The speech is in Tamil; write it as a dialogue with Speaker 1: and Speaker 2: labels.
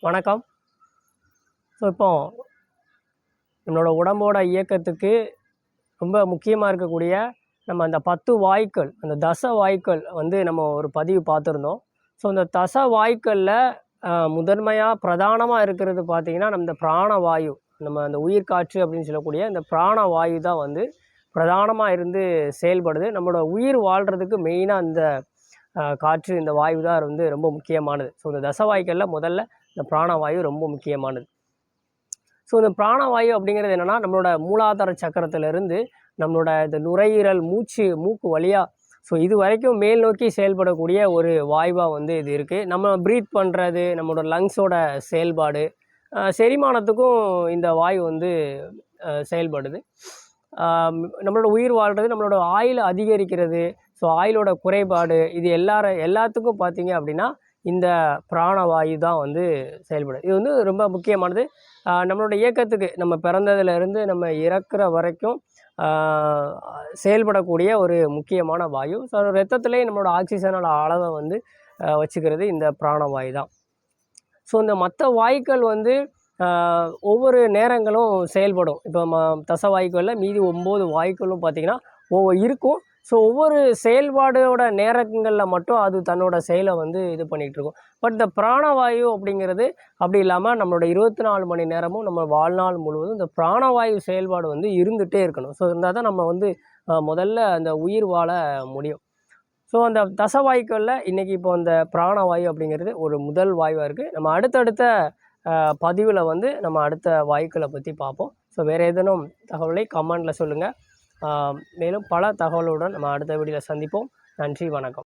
Speaker 1: வணக்கம். இப்போ நம்மளோட உடம்போட இயக்கத்துக்கு ரொம்ப முக்கியமாக இருக்கக்கூடிய நம்ம அந்த 10 வாயுக்கள், அந்த தச வாயுக்கள் நம்ம ஒரு பதிவு பார்த்துருந்தோம். இந்த தச வாயுக்களில் முதன்மையாக பிரதானமாக இருக்கிறது பார்த்திங்கன்னா, நம்ம இந்த பிராணவாயு, நம்ம அந்த உயிர் காற்று அப்படின்னு சொல்லக்கூடிய இந்த பிராணவாயு தான் பிரதானமாக இருந்து செயல்படுது. நம்மளோட உயிர் வாழ்கிறதுக்கு மெயினாக இந்த காற்று, இந்த வாயு தான் ரொம்ப முக்கியமானது. இந்த தசவாயுக்களில் முதல்ல இந்த பிராணவாயு ரொம்ப முக்கியமானது. இந்த பிராணவாயு அப்படிங்கிறது என்னென்னா, நம்மளோட மூலாதார சக்கரத்திலிருந்து நம்மளோட இந்த நுரையீரல், மூக்கு வழியாக இது வரைக்கும் மேல் நோக்கி செயல்படக்கூடிய ஒரு வாயுவாக இது இருக்குது. நம்ம ப்ரீத் பண்ணுறது, நம்மளோட லங்ஸோட செயல்பாடு, செரிமானத்துக்கும் இந்த வாயு செயல்படுது. நம்மளோட உயிர் வாழ்கிறது, நம்மளோட ஆயுளை அதிகரிக்கிறது, ஆயுளோட குறைபாடு, இது எல்லாத்துக்கும் பார்த்திங்க அப்படின்னா இந்த பிராணவாயு தான் செயல்படுது. இது ரொம்ப முக்கியமானது. நம்மளோட இயக்கத்துக்கு, நம்ம பிறந்ததுலேருந்து நம்ம இறக்குற வரைக்கும் செயல்படக்கூடிய ஒரு முக்கியமான வாயு. ரத்தத்துலேயே நம்மளோட ஆக்சிஜனோட அளவை வச்சுக்கிறது இந்த பிராணவாயு தான். இந்த மற்ற வாயுக்கள் ஒவ்வொரு நேரங்களும் செயல்படும். இப்போ தச வாயுக்களில் மீதி 9 வாயுக்களும் பார்த்திங்கன்னா இருக்கும். ஒவ்வொரு செயல்பாடோட நேரங்களில் மட்டும் அது தன்னோட செயலை இது பண்ணிகிட்ருக்கும். பட் இந்த பிராணவாயு அப்படிங்கிறது அப்படி இல்லாமல் நம்மளோட 24 மணி நேரமும் நம்ம வாழ்நாள் முழுவதும் இந்த பிராணவாயு செயல்பாடு இருந்துகிட்டே இருக்கணும். இருந்தால் தான் நம்ம முதல்ல அந்த உயிர் வாழ முடியும். அந்த தசவாயுக்களில் இன்றைக்கி இப்போ இந்த பிராணவாயு அப்படிங்கிறது ஒரு முதல் வாயுவாக இருக்குது. நம்ம அடுத்தடுத்த பதிவில் நம்ம அடுத்த வாயுக்களை பற்றி பார்ப்போம். வேறு ஏதேனும் தகவலை கமெண்டில் சொல்லுங்கள். மேலும் பல தகவலுடன் நம்ம அடுத்த வீடியோவில் சந்திப்போம். நன்றி, வணக்கம்.